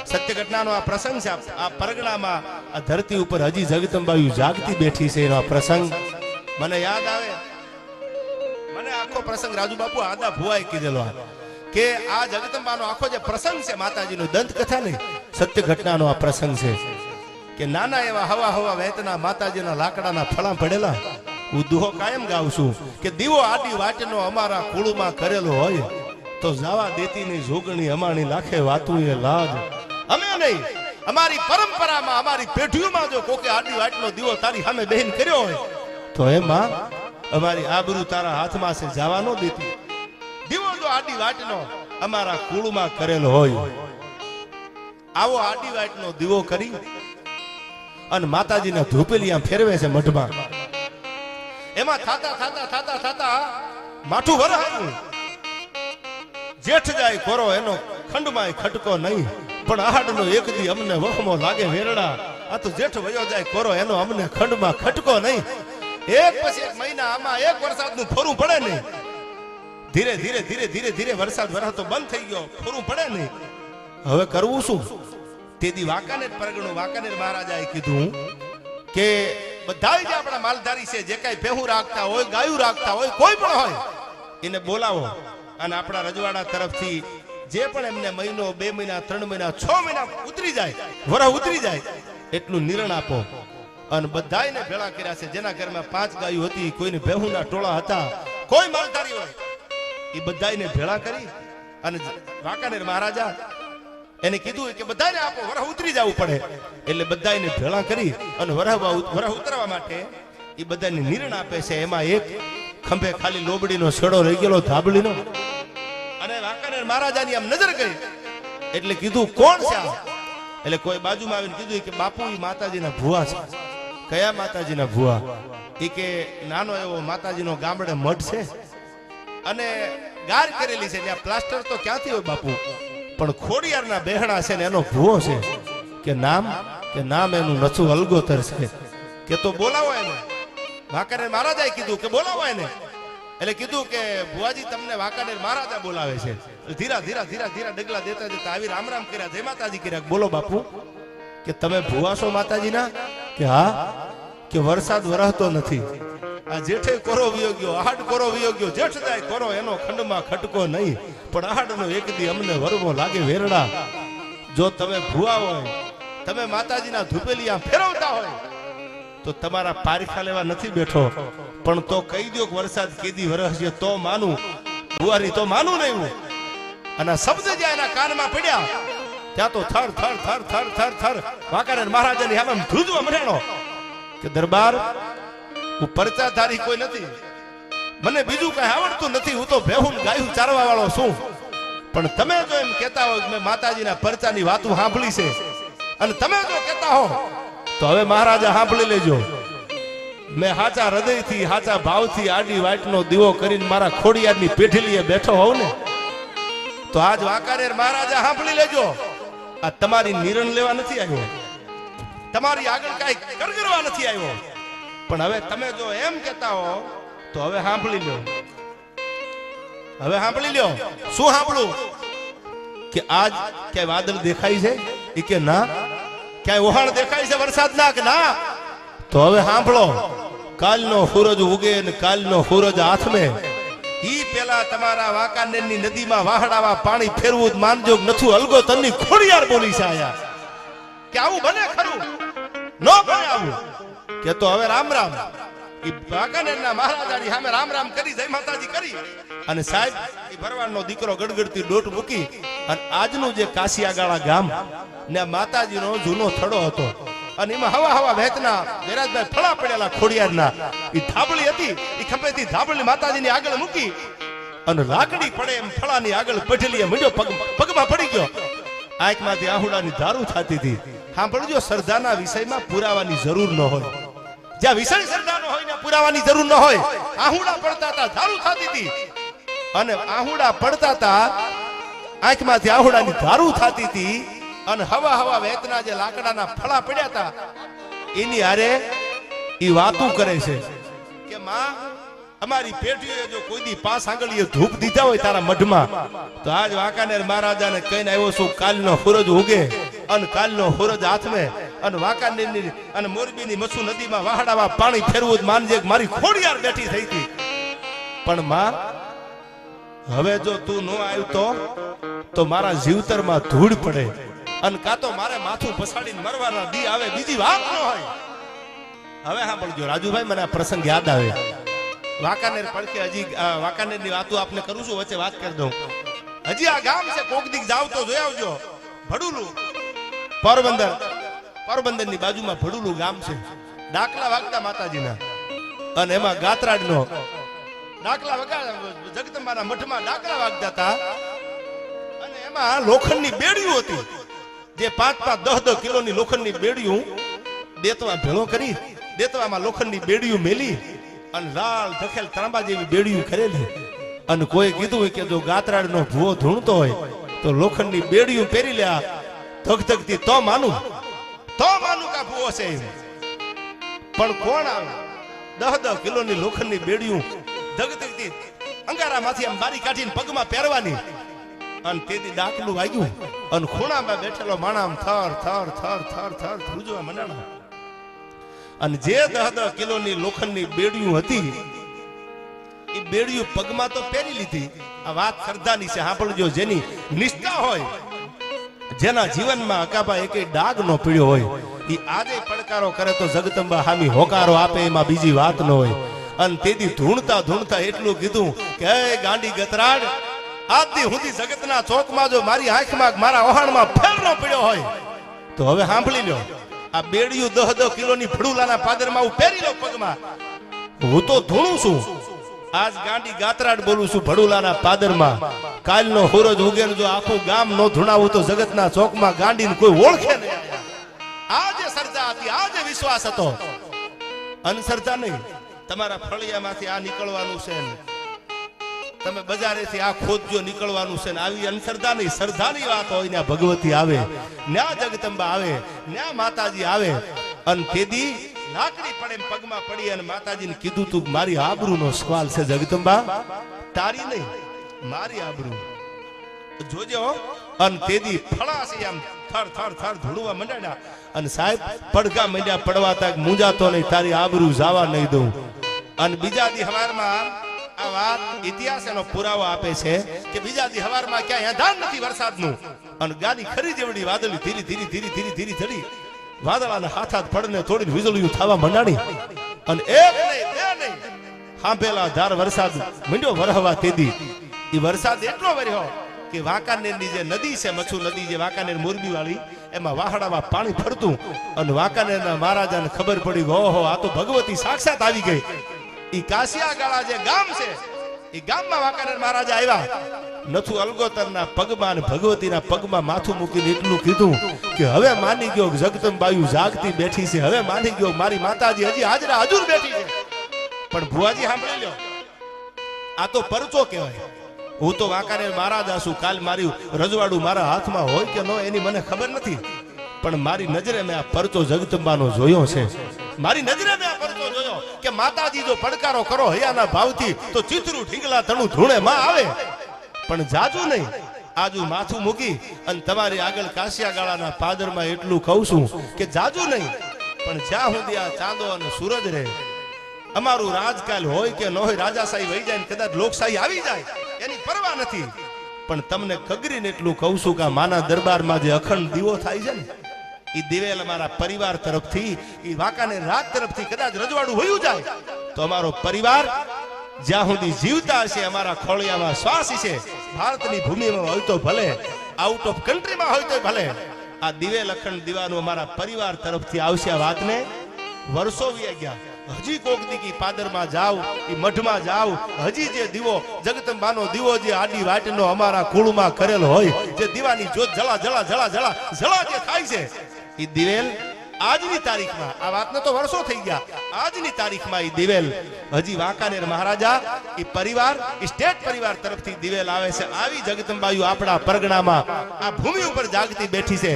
સત્ય ઘટનાનો આ પ્રસંગ છે। આ પરગણામાં આ ધરતી ઉપર હજી જગદંબાયું જાગતી બેઠી છે એનો આ પ્રસંગ મને યાદ આવે। મને આખો પ્રસંગ રાજુ બાપુ આદા ભુવાએ કીધેલો કે આ જગદંબાનો આખો જે પ્રસંગ છે માતાજીનો દંત કથા નહીં સત્ય ઘટનાનો આ પ્રસંગ છે કે નાના એવા હવા હવા વહેતના માતાજીના લાકડાના ફળા પડેલા હું દુહો કાયમ ગાઉં છું કે દીવો આડી વાટનો અમારા કુળમાં કરેલો હોય તો જવા દેતીની જોગણી અમારી લાખે વાતું એ લાજ। અમે નહીં અમારી પરંપરામાં અમારી પેઢીઓમાં જો કોકે આડી વાટનો દીવો તારી સામે બહેન કર્યો હોય તો એમાં અમારી આબરૂ તારા હાથમાં છે જવા ન દેતી। દીવો જો આડી વાટનો અમારા કુળમાં કરેલો હોય આવો આડી વાટનો દીવો કરી અને માતાજીના ધૂપેલિયા ફેરવે છે મઢમાં। એમાં થાતા માઠું ભરાયું જેઠ જાય કોરો એનો ખંડમાં ખટકો નહીં પણ આહાડનો એક દી અમને વહમો લાગે વેરડા। આ તો જેઠ વયો જાય કોરો એનો અમને ખંડમાં ખટકો નહીં। એક પછી એક મહિના આમાં એક વરસાદનું ફોરું પડે નહીં। ધીરે ધીરે ધીરે ધીરે ધીરે વરસાદ વરાતો બંધ થઈ ગયો ફોરું પડે નહીં। હવે કરવું શું? તેથી વાંકાનેર પરગણો વાંકાનેર મહારાજાએ કીધું કે બધા જ આપણા માલધારી છે જે કઈ ભેહું રાખતા હોય ગાયું રાખતા હોય કોઈ પણ હોય એને બોલાવો અને આપણા રજવાડા તરફથી જે પણ એમને મહિનો 2 મહિના 3 મહિના 6 મહિના ઉતરી જાય વરહ ઉતરી જાય એટલું નિર્ણય આપો। અને બધાને ભેળા કર્યા છે જેના ઘરમાં 5 ગાયું હતી કોઈને ભેહુંના ટોળા હતા કોઈ માલધારી હોય એ બધાને ભેળા કરી અને વાંકાનેર મહારાજા એને કીધું કે બધાને આપો વરહ ઉતરી જવું પડે એટલે બધાને ભેળા કરી અને વરહ ઉતરવા માટે એ બધાને નિર્ણય આપે છે। એમાં એક ખંભે ખાલી લોબડીનો છેડો રહી ગયેલો ધાબળીનો અને વાંકાનેર મહારાજાની આમ નજર કરી એટલે કીધું કોણ છે આ? એટલે કોઈ બાજુમાં આવીને કીધું કે બાપુ એ માતાજીના ભુવા છે। કયા માતાજીના ભુવા? એ કે નાનો એવો માતાજીનો ગામડે મઠ છે અને ગાર કરેલી છે ત્યાં પ્લાસ્ટર તો ક્યાંથી હોય બાપુ પણ ખોડિયારના બેહણા છે ને એનો ભુવો છે કે નામ એનું નથું અલગોતર છે કે તો બોલાવો એને। વાંકાનેર મહારાજાએ કીધું કે બોલાવો એને એટલે કીધું કે ભુવાજી તમને વાંકાનેર મહારાજા બોલાવે છે। ધીરા ધીરા ધીરા ધીરા ડગલા દેતા દેતા આવી રામ રામ કર્યા જય માતાજી કર્યા। બોલો બાપુ કે તમે ભુવા છો માતાજીના? કે હા। કે વરસાદ વરસતો નથી આ જેઠે કોરો વિયો ગયો આહાડ કોરો વિયો ગયો જેઠ જાય કોરો એનો ખંડમાં ખટકો નહીં પણ આહાડનો એક દી અમને વરમો લાગે વેરડા। જો તમે ભુવા હોય તમે માતાજીના ધૂપેલિયા ફેરવતા હોય તો તમારા પારખા લેવા નથી બેઠો પણ તો કહી દો કે વરસાદ કેદી વરસશે તો માનું ભુવારી તો માનું નહીં હું। અને શબ્દ જ્યાં એના કાનમાં પડ્યા ત્યાં તો થર થર થર થર થર થર વાંકાનેર મહારાજાની સામે ધ્રુજવા મળ્યાનો કે દરબાર હું પરચાધારી કોઈ નથી મને બીજું કઈ આવડતું નથી હું તો ભેહું ગાયું ચારવા વાળો છું પણ તમે જો એમ કહેતા હો કે મેં માતાજીના પરચાની વાતો સાંભળી છે અને તમે જો કહેતા હો તો હવે મહારાજા સાંભળી લેજો। મેં હાચા હૃદયથી હાચા ભાવથી આડી વાટનો દીવો કરીને મારા ખોડિયારની પેઠીલીએ બેઠો હોઉં ને તો આજ વાંકાનેર મહારાજા સાંભળી લેજો આ તમારી નિર્ણય લેવા નથી આવ્યો તમારી આગળ કઈ કરગરવા નથી આવ્યો પણ હવે તમે જો એમ કહેતા હો તો હવે સાંભળી લો। હવે સાંભળી લો શું સાંભળું કે આજ ક્યાંય વાદળ દેખાય છે એ કે ના ક્યાંય ઓહાણ દેખાય છે વરસાદના કે ના તો હવે સાંભળો કાલનો સૂરજ ઉગે ને કાલનો સૂરજ હાથમે ઈ પેલા તમારા વાંકાનેરની નદીમાં વાહડાવા પાણી ફેરવું માનજો નથું અલગોતરની ખોડિયાર બોલી છે આયા કે આવું બને ખરું નો બને આવું કે તો હવે રામ રામ ઈ વાંકાનેરના મહારાજાની સામે રામ રામ કરી જય માતાજી કરી અને સાહેબ ઈ ભરવાડનો દીકરો ગડગડતી ડોટ મૂકી અને આજનું જે કાશિયાગાળા ગામ ને માતાજીનો જૂનો થડો હતો અને એમાં હવા હવા વહેતના વેરાજભાઈ ફળા પડેલા ખોડિયારના ઈ ધાબળી હતી ઈ ખંભેથી ધાબળી માતાજીની આગળ મૂકી અને લાકડી પડે એમ ફળાની આગળ પઠેલી મંડ્યો પગમાં પડી ગયો આંખમાંથી આહુડાની ધારું થતી હતી। સાંભળજો શ્રદ્ધાના વિષયમાં પુરાવાની જરૂર ન હોય જ્યાં વિષય શ્રદ્ધાનો હોય ને પુરાવાની જરૂર ન હોય। આહુડા પડતા હતા ધારું થતી હતી અને આહુડા પડતા હતા આંખમાંથી આહુડાની ધારું થતી હતી અને હવા હવા વેતના જે લાકડાના ફળા પડ્યા હતા એની હારે ઈ વાતું કરે છે કે માં અમારી પેઢીએ જો કોઈ દી 5 આંગળીએ ધૂપ દીધા હોય તારા મઢમાં તો આજ વાંકાનેર મહારાજાને કહીને આવ્યો છું કાલનો સૂરજ ઉગે અને કાલનો હોરજ હાથમે અને વાંકાનેરની અને મોરબીની મસુ નદીમાં વહાડામાં પાણી ફેરવું માનજે મારી ખોડિયાર બેઠી થઈ હતી. પણ માં હવે જો તું ન આવ્યો તો મારા જીવતરમાં ધૂળ પડે અને કાં તો મારે માથું પછાડીને મરવાના દી આવે, બીજી વાત ન હોય. હવે સાંભળજો રાજુભાઈ, મને આ પ્રસંગ યાદ આવે. વાંકાનેર પડખે હજી વાંકાનેરની વાતો આપને કરું છું, વચ્ચે વાત કરી દઉં. હજી આ ગામ છે, કોક દીક જાવ તો જોઈ આવજો. ભડુલું પોરબંદરની બાજુમાં ભડુલું ગામ છે. ડાકલા વાગતા માતાજીના અને એમાં ગાત્રાડનો ડાકલા વગા જગદંબાના મઠમાં ડાકલા વાગતા હતા અને એમાં લોખંડની બેડીઓ હતી, જે 5-10 કિલોની લોખંડની બેડીઓ દેતવા ભેળો કરી, દેતવામાં લોખંડની બેડીઓ મેલી અને લાલ ધખેલ ત્રાંબા જેવી બેડીઓ કરેલી. અને કોઈ કીધું હોય કે જો ગાત્રાડનો ભૂવો ધૂણતો હોય તો લોખંડની બેડીઓ પહેરી લે ધગધગતી, તો માનું કા ભૂવો છે. પણ કોણ આવે 10 કિલોની લોખંડની બેડીઓ ધગધગતી અંગારામાંથી આમ બારી કાઢીને પગમાં પહેરવાની. અને તેથી ડાકલું વાગ્યું અને ખૂણામાં બેઠેલો માણા આમ થર થર થર થર થર ધ્રુજવા મંડાણા. અને જે 10 કિલોની લોખંડની બેડીઓ હતી એ બેડીઓ પગમાં તો પહેરી લીધી. આ વાત શ્રદ્ધાની છે, સાંભળજો. જેની નિષ્ઠા હોય, જેના જીવનમાં અકાબા એકે ડાગ નો પીડ્યો હોય, એ આજે પડકારો કરે તો જગદંબા હામી હોકારો આપે, એમાં બીજી વાત ન હોય. અને તેથી ધૂણતા એટલું કીધું કે હે ગાંડી ગતરાડ, આજથી સુધી જગતના ચોકમાં જો મારી આંખમાં મારા ઓહાણમાં ફેરનો પડ્યો હોય તો હવે સાંભળી લો, આ બેડિયું 10 કિલોની ભડુલાના પાદરમાં હું પહેરી લો પગમાં. હું તો ધૂણું છું, આજ ગાંડી ગાત્રાડ બોલું છું ભડુલાના પાદરમાં. કાલનો હોરજ ઉગે જો આખું ગામ નો ધૂણાવું તો જગતના ચોકમાં ગાંડીને કોઈ ઓળખે નહીં. આજે શ્રદ્ધા હતી, આજે વિશ્વાસ હતો. અનશ્રદ્ધા નહીં. તમારા ફળિયામાંથી આ નીકળવાનું છે, તમે બજારેથી આ ખોદજો નીકળવાનું છે. આવી અનશ્રદ્ધા નહીં, શ્રદ્ધાની વાત હોય ને ભગવતી આવે, ન્યા જગદંબા આવે, ન્યા માતાજી આવે. અને તેદી લાકડી પડે પગમાં પડી અને માતાજીને કીધું તું મારી આબરૂનો સવાલ છે જગદંબા, તારી નહીં મારી આબરૂ જોજો. અને તેદી ફળાસી આમ થર થર થર ધૂળવા મંડ્યા અને સાહેબ પડઘા મંડ્યા પડવા તક મૂંજાતો નહીં, તારી આબરૂ જવા નહીં દઉં. અને બીજા દી હવારમાં આ વાત ઇતિહાસ એનો પુરાવો આપે છે કે બીજા દી હવારમાં ક્યાંય ધાન નથી વરસાદનું અને ગાડી ખરી જેવડી વાદળી ધીરી ધીરી ધીરી ધીરી ધીરી ધડી વાદળાના હાથ પડને થોડી વીજળીઓ થવા મંડાણી. અને એક નહીં બે નહીં હાંભેલા ધાર વરસાદ મંડ્યો વરહવા. તેદી એ વરસાદ એટલો વર્યો કે વાંકાનેરની જે નદી છે, મચ્છુ નદી જે વાંકાનેર મોરબી વાળી, એમાં વાહડામાં પાણી ફરતું. અને વાંકાનેરના મહારાજાને ખબર પડી કે ઓહો આ તો ભગવતી સાક્ષાત આવી ગઈ. ઈ કાશિયાગાળા જે ગામ છે એ ગામમાં વાંકાનેર મહારાજા આવ્યા. નથુ અલગોતરના પગમાં અને ભગવતીના પગમાં માથું મૂકીને એટલું કીધું કે હવે માની ગયો જગદંબાયુ જાગતી બેઠી છે, હવે માની ગયો મારી માતાજી હજી હાજરા હજુર બેઠી છે. પણ ભુવાજી સાંભળી લો, આ તો પરચો કહેવાય. હું તો વાંકાનેર મહારાજા છું, કાલ મારી રજવાડું મારા હાથમાં હોય કે ન એની મને ખબર નથી, પણ મારી નજરે મેં આ પરચો જગદંબાનો જોયો છે. મારી નજરે મેં આ પરચો જોયો કે માતાજી જો પડકારો કરો હૈયાના ભાવથી તો ચિત્રું ઢીંગલા તણું ધૂણે માં આવે. પણ જાજુ નહીં, આજુ માથું મૂકી અને તમારી આગળ કાશિયાગાળાના પાદરમાં એટલું કહું છું કે જાજુ નહીં, પણ જ્યાં સુધી આ ચાંદો અને સૂરજ રહે, અમારું રાજકાલ હોય કે ન હોય, રાજાશાહી વહી જાય ને કદાચ લોકશાહી આવી જાય એની પરવા નથી. પણ તમને કગરીને એટલું કહું છું કે માના દરબારમાં જે અખંડ દીવો થાય છે ને, એ દિવેલ અમારા પરિવાર તરફથી, એ વાંકાનેર રાજ તરફથી કદાચ રજવાડું વયું જાય તો અમારો પરિવાર જ્યાં સુધી જીવતા હશે, અમારા ખોળિયામાં શ્વાસ છે, ભારતની ભૂમિમાં હોય તો ભલે, આઉટ ઓફ કન્ટ્રીમાં હોય તો ભલે, આ દિવેલ અખંડ દીવાનું અમારા પરિવાર તરફથી આવશે. આ વાતને વર્ષો વી ગયા, હજી કોક દીકી પાદરમાં જાવ, એ મઠમાં જાવ, હજી જે દીવો જગદંબાનો દીવો જે આડી વાટનો અમારા કુળમાં કરેલ હોય, જે દીવાની જોત જળા જળા જળા જળા જળા જે થાય છે, એ દિવેલ આજની તારીખમાં, આ વાતને તો વર્ષો થઈ ગયા, આજની તારીખમાં એ દિવેલ હજી વાંકાનેર મહારાજા એ પરિવાર, સ્ટેટ પરિવાર તરફથી દિવેલ આવે છે. આવી જગદંબાયુ આપણા પરગણામાં આ ભૂમિ ઉપર જાગતી બેઠી છે.